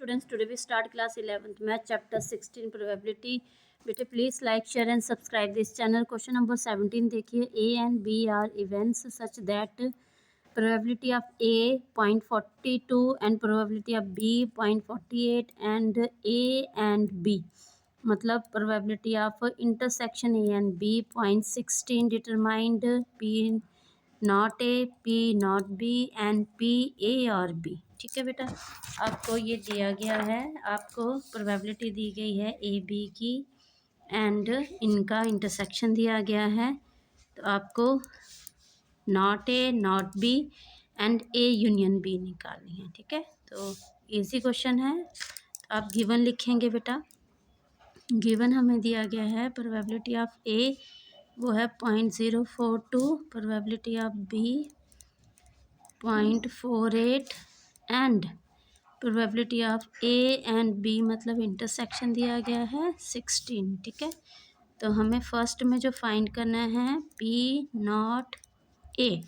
students, today we start class 11th math chapter 16 probability. बेटे please like share and subscribe this channel. Question number 17 देखिए. A and B are events such that probability of A 0.42 and probability of B 0.48 and A and B मतलब probability of intersection A and B 0.16 determined P not a, P not B and P A और B. ठीक है बेटा, आपको ये दिया गया है, आपको प्रोबेबिलिटी दी गई है ए बी की एंड इनका इंटरसेक्शन दिया गया है. तो आपको not A, not B and A union B निकालनी है. ठीक है, तो इजी क्वेश्चन है. आप गिवन लिखेंगे बेटा. गिवन हमें दिया गया है प्रोबेबिलिटी ऑफ ए वो है 0.042, probability of B 0.48 and probability of A and B मतलब इंटरसेक्शन दिया गया है 16. ठीक है, तो हमें फर्स्ट में जो फाइंड करना है पी नॉट ए,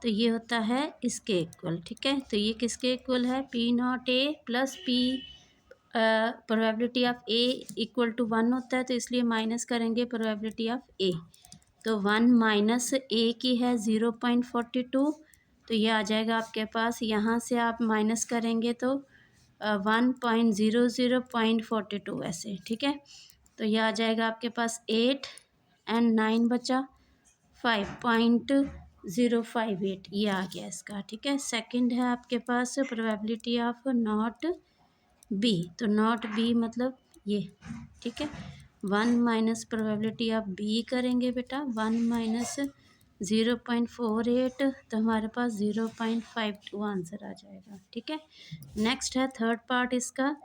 तो ये होता है इसके इक्वल. ठीक है, तो ये किसके इक्वल है? P not A plus P probability of A equal to 1 होता है, तो इसलिए माइनस करेंगे प्रोबेबिलिटी ऑफ ए. तो 1 माइनस ए की है 0.42, तो ये आ जाएगा आपके पास. यहाँ से आप माइनस करेंगे तो 1.00.42 ऐसे. ठीक है, तो ये आ जाएगा आपके पास 8 एंड 9 बचा 5.058, ये आ गया इसका. ठीक है, सेकंड है आपके पास प्रोबेबिलिटी ऑफ नॉट बी, तो नॉट बी मतलब ये. ठीक है, 1 माइनस प्रोबेबिलिटी ऑफ बी करेंगे बेटा, 1 माइनस 0.48, तो हमारे पास 0.52 आंसर आ जाएगा. ठीक है, नेक्स्ट है थर्ड पार्ट इसका.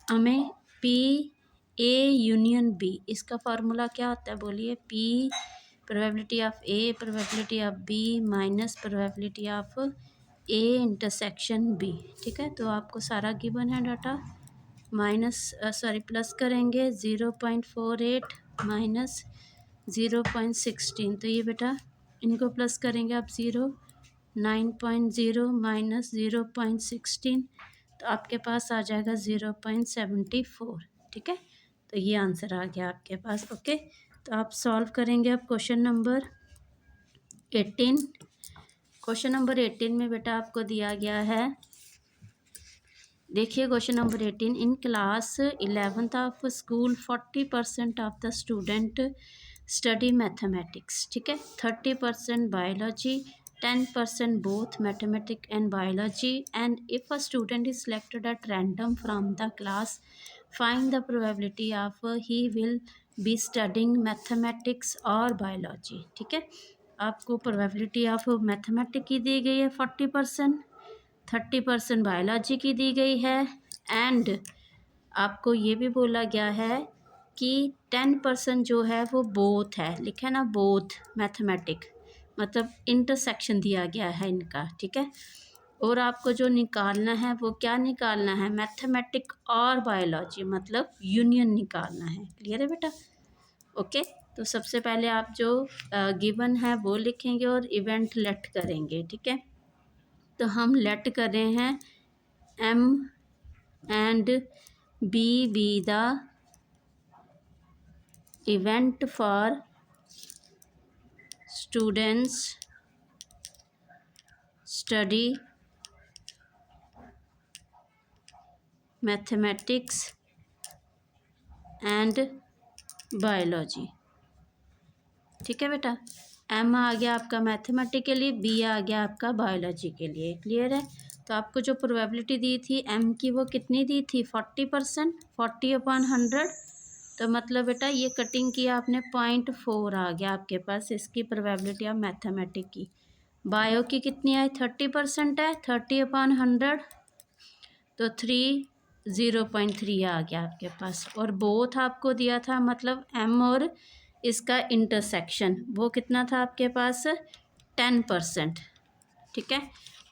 हमें पी ए यूनियन बी, इसका फार्मूला क्या होता है बोलिए? P probability of A probability of B minus probability of A intersection B. ठीक है, तो आपको सारा गिवन है डाटा. प्लस करेंगे 0.48 माइनस 0.16, तो ये बेटा इनको प्लस करेंगे आप 9.0 माइनस 0.16, तो आपके पास आ जाएगा 0.74. ठीक है, तो ये आंसर आ गया आपके पास. ओके, तो आप सॉल्व करेंगे अब क्वेश्चन नंबर 18. क्वेश्चन नंबर 18 में बेटा आपको दिया गया है, देखिए question number 18. In class 11th of school 40% of the student study mathematics. ठीक है, 30% biology, 10% both mathematics and biology. And if a student is selected at random from the class, find the probability of he will be studying mathematics और biology. ठीक है, आपको probability of mathematics की दी गई है 40%, 30% biology की दी गई है एंड आपको ये भी बोला गया है कि 10% जो है वो बोथ है. लिखा है ना, बोथ मैथमेटिक्स मतलब इंटरसेक्शन दिया गया है इनका. ठीक है, और आपको जो निकालना है वो क्या निकालना है? मैथमेटिक्स और बायोलॉजी मतलब यूनियन निकालना है. क्लियर है बेटा? ओके, तो सबसे पहले आप जो गिवन है वो लिखेंगे और इवेंट लेट करेंगे. ठीक है, तो हम लेट कर रहे हैं M and B be the event for students study mathematics and biology. ठीक है बेटा, एम आ गया आपका मैथमेटिक्स के लिए, बी आ गया आपका बायोलॉजी के लिए. क्लियर है? तो आपको जो प्रोबेबिलिटी दी थी एम की वो कितनी दी थी? 40%, 40/100. तो मतलब बेटा ये कटिंग किया आपने 0.4 आ गया आपके पास इसकी प्रोबेबिलिटी ऑफ मैथमेटिक्स की. बायो की कितनी आई? 30% है, 30/100, तो 0.3 आ गया आपके पास. और बोथ आपको दिया था मतलब एम और इसका इंटरसेक्शन वो कितना था आपके पास? 10%. ठीक है,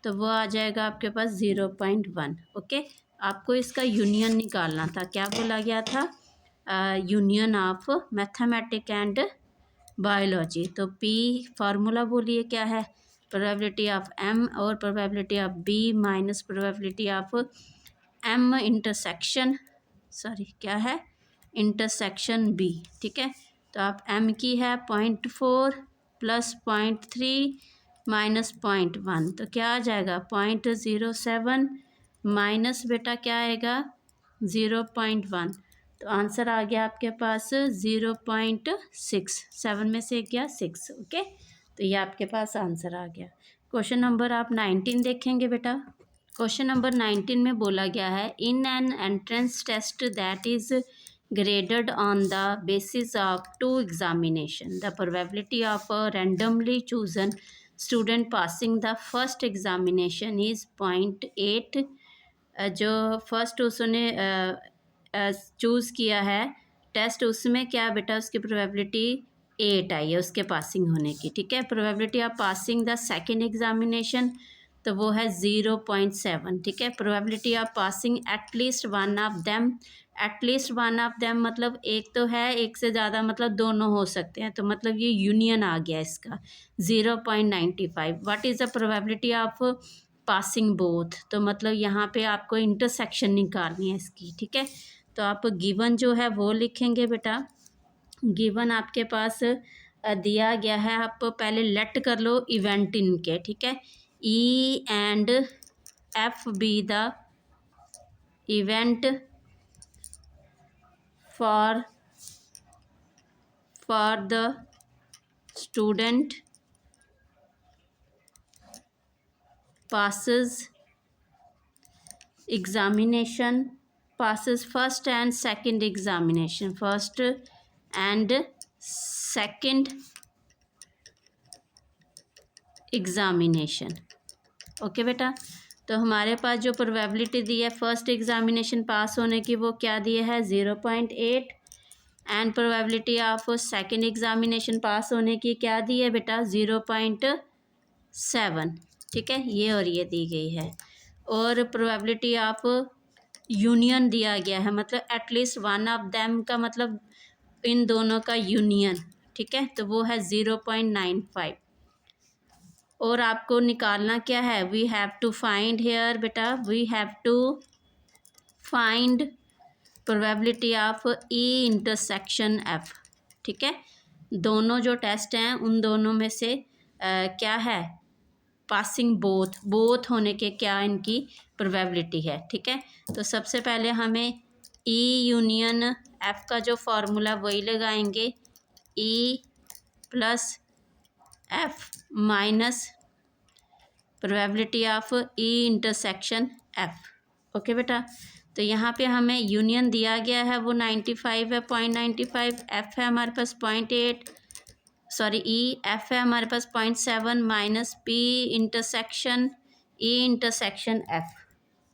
तो वो आ जाएगा आपके पास 0.1. ओके, आपको इसका यूनियन निकालना था. क्या बोला गया था? Union of mathematics and biology. तो पी फार्मूला बोलिए क्या है? प्रोबेबिलिटी ऑफ एम और probability of B minus probability of M intersection, sorry क्या है, इंटरसेक्शन बी, ठीक है। तो आप एम की है 0.4 प्लस 0.3 माइनस 0.1, तो क्या आ जाएगा 0.07 माइनस बेटा क्या आएगा 0.1, तो आंसर आ गया आपके पास 0.6, 7 में से गया 6, ओके। तो ये आपके पास आंसर आ गया। क्वेश्चन नंबर आप 19 देखेंगे बेटा। क्वेश्चन नंबर 19 में बोला गया है, in an entrance test that is graded on the basis of two examination, the probability of a randomly chosen student passing the first examination is 0.8। जो फर्स्ट उसने चूज़ किया है टेस्ट, उसमें क्या बेटा उसकी प्रोबेबिलिटी 8 आई है उसके पासिंग होने की, ठीक है। Probability of passing the second examination तो वो है 0.7, ठीक है। Probability of passing at least one of them, at least one of them मतलब एक तो है, एक से ज़्यादा मतलब दोनों हो सकते हैं, तो मतलब ये यूनियन आ गया इसका 0.95। What is the probability of passing both, तो मतलब यहाँ पे आपको इंटरसेक्शन निकालनी है इसकी, ठीक है। तो आप गिवन जो है वो लिखेंगे बेटा। गिवन आपके पास दिया गया है, आप पहले लेट कर लो इवेंट इनके, ठीक है। ई and F be the event for the student passes examination, passes first and second examination, first and second examination, okay बेटा। तो हमारे पास जो प्रोबेबिलिटी दी है फर्स्ट एग्ज़ामिनेशन पास होने की वो क्या दी है 0.8, and probability of second examination pass होने की क्या दी है बेटा 0.7, ठीक है। ये और ये दी गई है, और प्रोबेबिलिटी ऑफ यूनियन दिया गया है, मतलब एटलीस्ट वन ऑफ देम का मतलब इन दोनों का यूनियन, ठीक है, तो वो है 0.95। और आपको निकालना क्या है, we have to find here बेटा, we have to find probability of E intersection F, ठीक है। दोनों जो टेस्ट हैं उन दोनों में से क्या है पासिंग बोथ होने के क्या इनकी प्रोबेबिलिटी है, ठीक है। तो सबसे पहले हमें ई यूनियन एफ का जो फार्मूला वही लगाएंगे, E plus F minus probability of E intersection F, okay बेटा। तो यहाँ पे हमें यूनियन दिया गया है वो 95 है, 0.95, एफ है हमारे पास 0.8, सॉरी ई एफ है हमारे पास 0.7 minus P intersection E intersection F,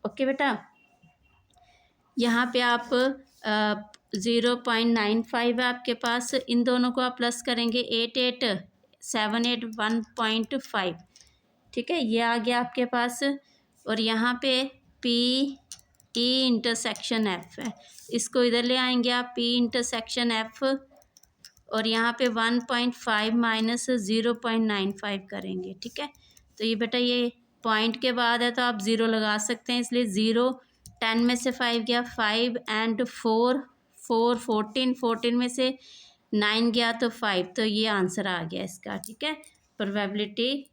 okay बेटा। यहाँ पे आप 0.95 है आपके पास, इन दोनों को आप प्लस करेंगे 88,781.5, ठीक है, ये आ गया आपके पास। और यहाँ पे पी ई इंटरसेक्शन एफ है, इसको इधर ले आएंगे आप, पी इंटरसेक्शन एफ, और यहाँ पे 1.5 माइनस 0.95 करेंगे, ठीक है। तो ये बेटा ये पॉइंट के बाद है तो आप ज़ीरो लगा सकते हैं, इसलिए 0, 10 में से 5 गया 5 एंड 4 4 14 में से 9 गया तो 5, तो ये आंसर आ गया इसका, ठीक है। प्रोबेबिलिटी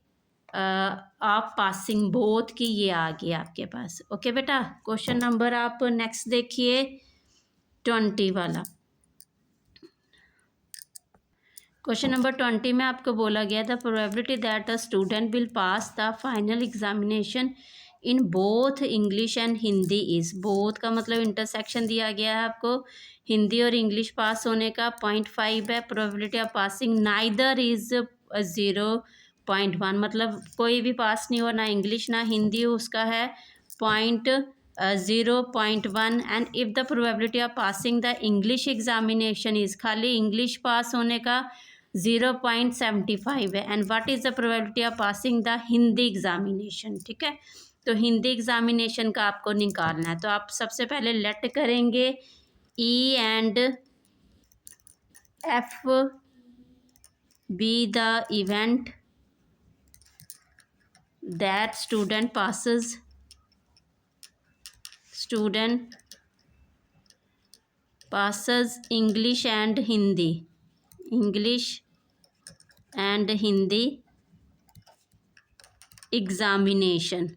ऑफ पासिंग बोथ की ये आ गया आपके पास, ओके बेटा। क्वेश्चन नंबर आप नेक्स्ट देखिए 20 वाला। क्वेश्चन नंबर 20 में आपको बोला गया था probability that the student will pass the final examination in both English and Hindi is, both का मतलब इंटरसेक्शन दिया गया है आपको, हिंदी और इंग्लिश पास होने का 0.5 है, probability of passing neither is 0.1, मतलब कोई भी पास नहीं हो, ना इंग्लिश ना हिंदी, उसका है 0.1, and if the probability of passing the English examination is, खाली इंग्लिश पास होने का 0.75 है, and what is the probability of passing the Hindi examination, ठीक है। तो हिंदी एग्जामिनेशन का आपको निकालना है, तो आप सबसे पहले लेट करेंगे ई and F be the event that student passes English and Hindi examination.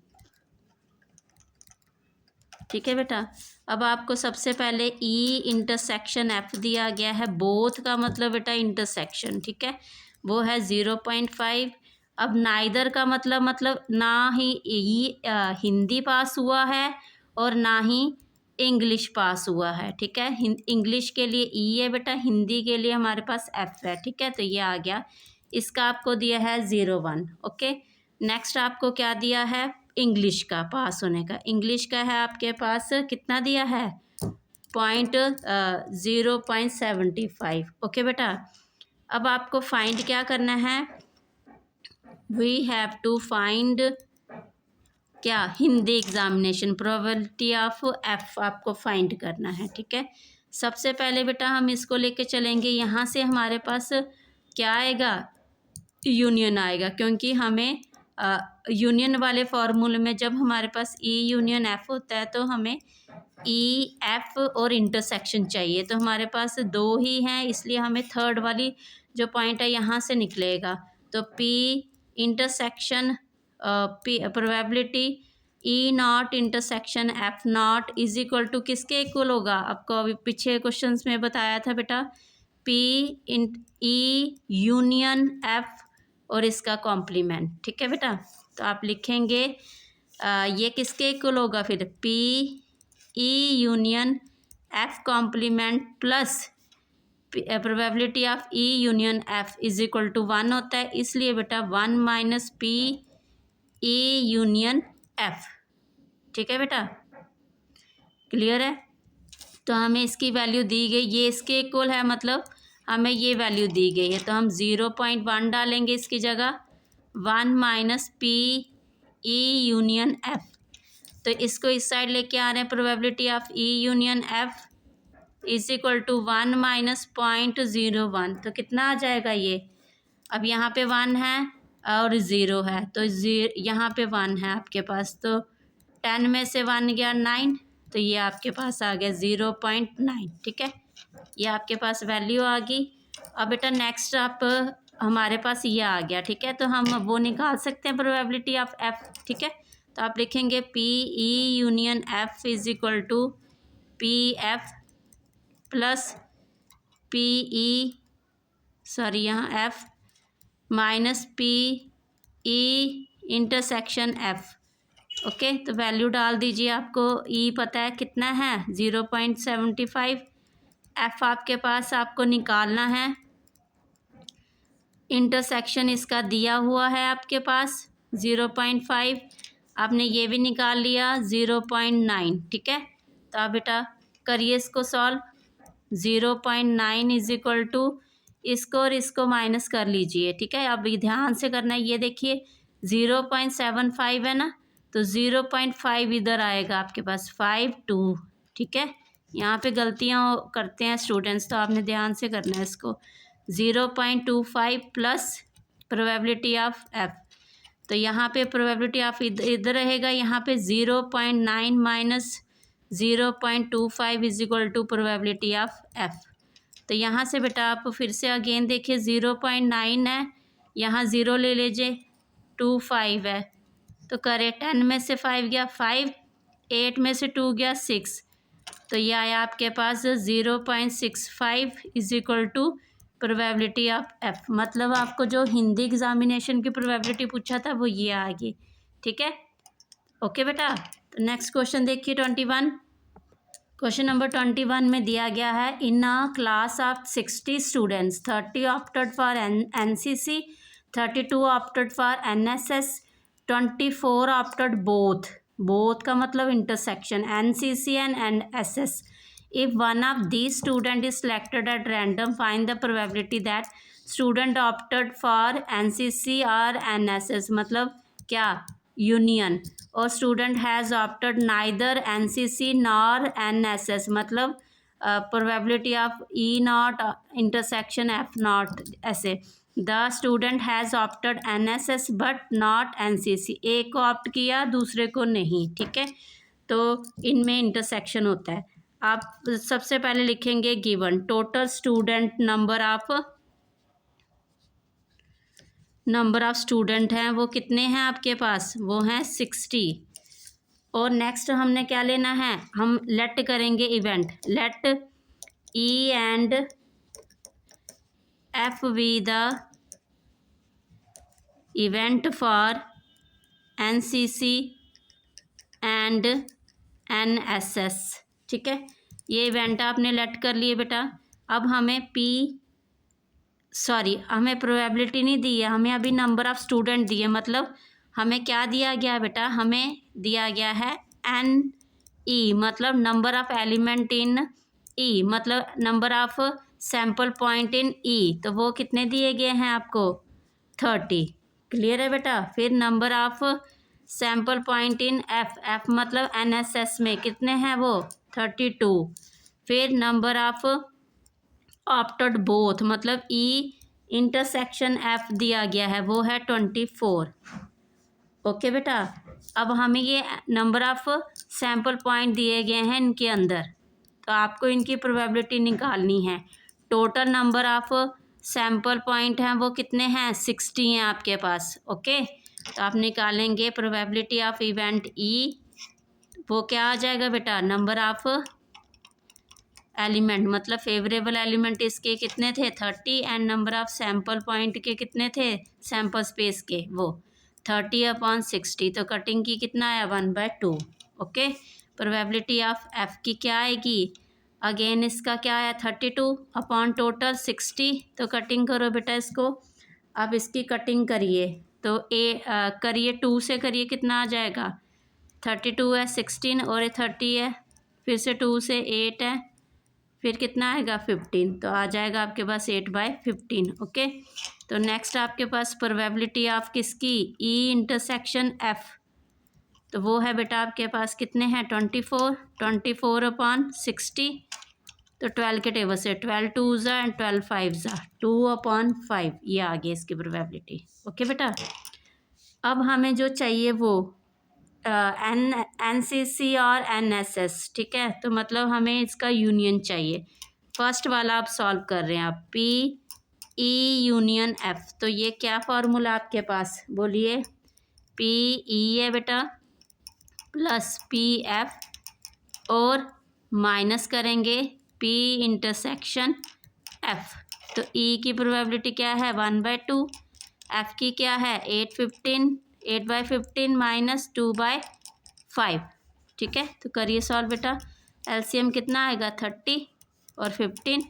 ठीक है बेटा, अब आपको सबसे पहले ई इंटरसेक्शन एफ दिया गया है, बोथ का मतलब बेटा इंटरसेक्शन, ठीक है, वो है 0.5। अब नाइदर का मतलब ना ही हिंदी पास हुआ है और ना ही इंग्लिश पास हुआ है, ठीक है। इंग्लिश के लिए ई है बेटा, हिंदी के लिए हमारे पास एफ है, ठीक है। तो ये आ गया, इसका आपको दिया है 0.1। ओके, नेक्स्ट आपको क्या दिया है, इंग्लिश का पास होने का। इंग्लिश का है आपके पास कितना दिया है, 0.75। ओके बेटा, अब आपको फाइंड क्या करना है, वी हैव टू फाइंड क्या, Hindi examination probability of F आपको फाइंड करना है, ठीक है। सबसे पहले बेटा हम इसको लेके चलेंगे, यहाँ से हमारे पास क्या आएगा, यूनियन आएगा, क्योंकि हमें यूनियन वाले फॉर्मूले में जब हमारे पास ई यूनियन एफ होता है तो हमें ई एफ और इंटरसेक्शन चाहिए, तो हमारे पास दो ही हैं, इसलिए हमें थर्ड वाली जो पॉइंट है यहाँ से निकलेगा। तो P intersection P probability E not intersection F not is equal to किसके इक्वल होगा, आपको अभी पीछे क्वेश्चंस में बताया था बेटा, पी ई यूनियन एफ और इसका कॉम्प्लीमेंट, ठीक है बेटा। तो आप लिखेंगे ये किसके इक्वल होगा फिर, P E union F complement plus probability of E union F is equal to 1 होता है, इसलिए बेटा 1 minus P E union F, ठीक है बेटा, क्लियर है। तो हमें इसकी वैल्यू दी गई, ये इसके इक्वल है, मतलब हमें ये वैल्यू दी गई है, तो हम 0.1 डालेंगे इसकी जगह, 1 minus P E union F. तो इसको इस साइड लेके आ रहे हैं, probability of E union F is equal to 1 minus 0.01, तो कितना आ जाएगा ये, अब यहाँ पे 1 है और 0 है, तो यहाँ पे 1 है आपके पास, तो 10 में से 1 गया 9, तो ये आपके पास आ गया 0.9, ठीक है, ये आपके पास वैल्यू आ गई। अब बेटा नेक्स्ट आप हमारे पास ये आ गया, ठीक है, तो हम वो निकाल सकते हैं प्रोबेबिलिटी ऑफ एफ, ठीक है। तो आप लिखेंगे P E union F is equal to P F plus P E यहाँ F minus P E intersection F. Okay, तो वैल्यू डाल दीजिए, आपको ई पता है कितना है 0.75, एफ आपके पास आपको निकालना है, इंटरसेक्शन इसका दिया हुआ है आपके पास 0.5, आपने ये भी निकाल लिया 0.9, ठीक है। तो आप बेटा करिए इसको सॉल्व, 0.9 इज इक्वल टू इसको और इसको माइनस कर लीजिए, ठीक है। अब ध्यान से करना है, ये देखिए 0.75 है ना, तो 0.5 इधर आएगा आपके पास 5 2, ठीक है। यहाँ पे गलतियाँ करते हैं स्टूडेंट्स, तो आपने ध्यान से करना है इसको, 0.25 प्लस प्रोबेबिलिटी ऑफ एफ, तो यहाँ पे प्रोबेबिलिटी ऑफ इधर रहेगा, यहाँ पे 0.9 minus 0.25 is equal to probability of F. तो यहाँ से बेटा आप फिर से अगेन देखिए 0.9 है, यहाँ 0 ले लीजिए, 25 है, तो करें 10 में से 5 गया 5, 8 में से 2 गया 6, तो ये आया आपके पास 0.65 is equal to probability of F. मतलब आपको जो हिंदी एग्जामिनेशन की प्रोबेबिलिटी पूछा था वो ये आ गई, ठीक है। ओके बेटा, तो नेक्स्ट क्वेश्चन देखिए 21, क्वेश्चन नंबर 21 में दिया गया है, in a class of 60 students 30 opted for NCC, 32 opted for NSS, 24 opted both का मतलब intersection NCC and NSS. If one of these student is selected at random, find the probability that student opted for NCC or NSS, मतलब क्या, union, और student has opted neither NCC nor NSS, मतलब probability of E not intersection F not, ऐसे। The student has opted NSS but not NCC, एक को opt किया दूसरे को नहीं, ठीक है। तो इनमें इंटरसेक्शन होता है। आप सबसे पहले लिखेंगे given total student number of student हैं वो कितने हैं आपके पास, वो हैं 60। और नेक्स्ट हमने क्या लेना है, हम लेट करेंगे event, let E and F be the event for NCC and NSS. ठीक है, ये इवेंट आपने लेट कर लिए बेटा। अब हमें हमें प्रोबेबिलिटी नहीं दी है, हमें अभी नंबर ऑफ़ स्टूडेंट दिए, मतलब हमें क्या दिया गया बेटा, हमें दिया गया है एन ई, मतलब number of element in E, मतलब number of sample point in E, तो वो कितने दिए गए हैं आपको, 30। क्लियर है बेटा। फिर number of sample point in F मतलब एनएसएस में कितने हैं वो, 32। फिर नंबर ऑफ़ ऑप्टेड बोथ मतलब ई इंटरसेक्शन एफ दिया गया है, वो है 24। ओके बेटा। अब हमें ये नंबर ऑफ़ सैम्पल पॉइंट दिए गए हैं इनके अंदर, तो आपको इनकी प्रोबेबिलिटी निकालनी है। Total number of sample point हैं वो कितने हैं, 60 हैं आपके पास। ओके, तो आप निकालेंगे प्रोबेबिलिटी ऑफ इवेंट ई, वो क्या आ जाएगा बेटा, नंबर ऑफ़ एलिमेंट मतलब फेवरेबल एलिमेंट इसके कितने थे, 30, and number of sample point के कितने थे, सैम्पल स्पेस के, वो 30/60। तो कटिंग की कितना आया, 1/2। ओके, प्रोबेबिलिटी ऑफ एफ की क्या आएगी, अगेन इसका क्या आया, 32 अपॉन टोटल 60। तो कटिंग करो बेटा इसको। अब इसकी कटिंग करिए तो करिए 2 से करिए, कितना आ जाएगा, 32 है, 16 और 30 है, फिर से 2 से 8 है, फिर कितना आएगा, 15। तो आ जाएगा आपके पास 8/15। ओके, तो नेक्स्ट आपके पास प्रोबेबिलिटी ऑफ किसकी, ई इंटरसेक्शन एफ, तो वो है बेटा आपके पास कितने हैं, 24/60। तो 12 के टेबल से 12 2 एंड 12 5 2/5, ये आ गई इसकी प्रोबेबिलिटी। ओके बेटा। अब हमें जो चाहिए वो एनसीसी और एनएसएस। ठीक है, तो मतलब हमें इसका यूनियन चाहिए। फर्स्ट वाला आप सॉल्व कर रहे हैं, आप पी ई यूनियन एफ, तो ये क्या फार्मूला आपके पास, बोलिए, पी ई है बेटा प्लस पी एफ और माइनस करेंगे पी इंटरसेक्शन एफ। तो ई की प्रोबेबिलिटी क्या है, 1/2, एफ की क्या है, 8/15 माइनस 2/5। ठीक है, तो करिए सॉल्व बेटा। एलसीएम कितना आएगा, 30 और 15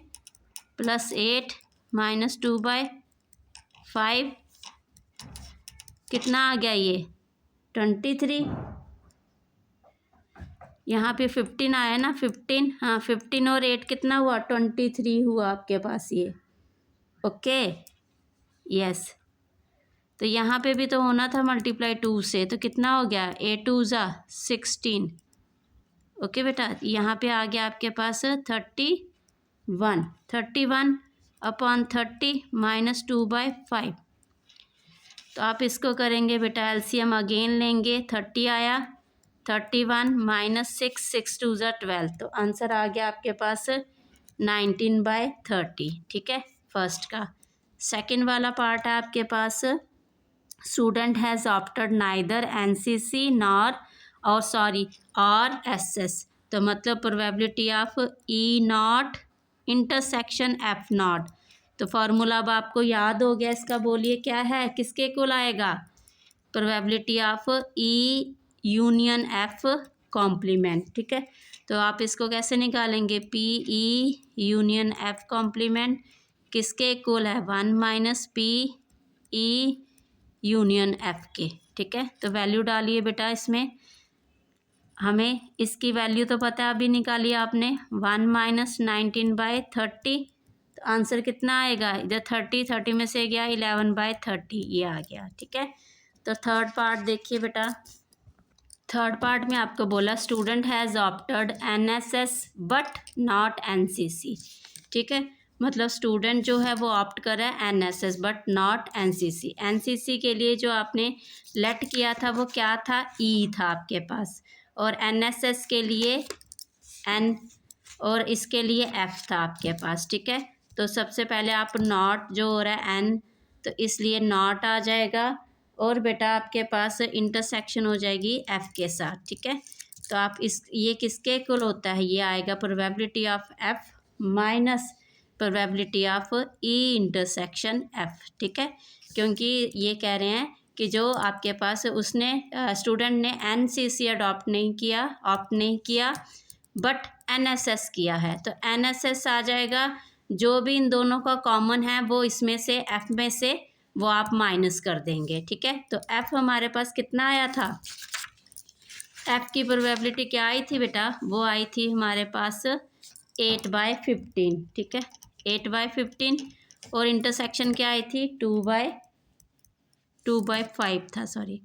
प्लस 8 माइनस 2/5 कितना आ गया, ये 23। यहाँ पे 15 आया ना, 15, हाँ 15 और 8 कितना हुआ, 23 हुआ आपके पास ये। Okay, yes. तो यहाँ पे भी तो होना था मल्टीप्लाई 2 से, तो कितना हो गया, 8 2 16। ओके बेटा, यहाँ पे आ गया आपके पास 31 अपॉन 30 माइनस 2/5। तो आप इसको करेंगे बेटा, एलसीएम अगेन लेंगे, 30 आया, 31 माइनस 6 2 12, तो आंसर आ गया आपके पास 19/30। ठीक है, फर्स्ट का। सेकंड वाला पार्ट है आपके पास, student has opted neither NCC और एसएस, तो मतलब probability of E not intersection F not. तो फार्मूला अब आपको याद हो गया इसका, बोलिए क्या है, किसके इक्वल आएगा, probability of E union F complement. ठीक है, तो आप इसको कैसे निकालेंगे, P E union F complement किसके इक्वल है, 1 minus P E union F के। ठीक है, तो वैल्यू डालिए बेटा इसमें, हमें इसकी वैल्यू तो पता है, अभी निकाली आपने, 1 माइनस 19/30, तो आंसर कितना आएगा, इधर 30 में से गया 11/30, ये आ गया। ठीक है, तो थर्ड पार्ट देखिए बेटा। थर्ड पार्ट में आपको बोला student has opted NSS but not NCC. ठीक है, मतलब स्टूडेंट जो है वो ऑप्ट कर रहा है NSS but not NCC. NCC के लिए जो आपने लेट किया था वो क्या था, ई था आपके पास, और NSS के लिए N और इसके लिए F था आपके पास, ठीक है। तो सबसे पहले आप नॉट जो हो रहा है N, तो इसलिए नॉट आ जाएगा और बेटा आपके पास इंटरसेक्शन हो जाएगी F के साथ, ठीक है। तो आप ये किसके इक्वल होता है, ये आएगा probability of F minus probability of E intersection F, ठीक है। क्योंकि ये कह रहे हैं कि जो आपके पास उसने स्टूडेंट ने NCC ऑप्ट नहीं किया बट NSS किया है, तो NSS आ जाएगा। जो भी इन दोनों का कॉमन है वो इसमें से F में से वो आप माइनस कर देंगे, ठीक है। तो F हमारे पास कितना आया था, F की प्रोबेबिलिटी क्या आई थी बेटा, वो आई थी हमारे पास 8/15, ठीक है, 8/15। और इंटरसेक्शन क्या आई थी, 2/5 था, सॉरी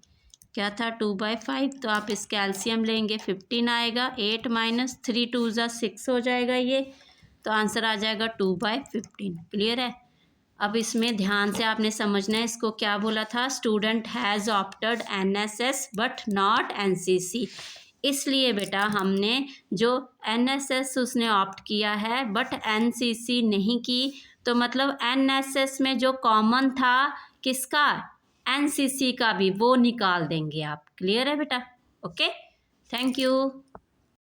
क्या था, 2/5। तो आप इसका एलसीएम लेंगे 15 आएगा, 8 माइनस 3 2 ज़ा 6 हो जाएगा ये, तो आंसर आ जाएगा 2/15। क्लियर है। अब इसमें ध्यान से आपने समझना है, इसको क्या बोला था, student has opted NSS but not NCC। इसलिए बेटा हमने जो NSS उसने ऑप्ट किया है बट NCC नहीं की, तो मतलब NSS में जो कॉमन था किसका, NCC का भी, वो निकाल देंगे आप। क्लियर है बेटा, ओके, थैंक यू।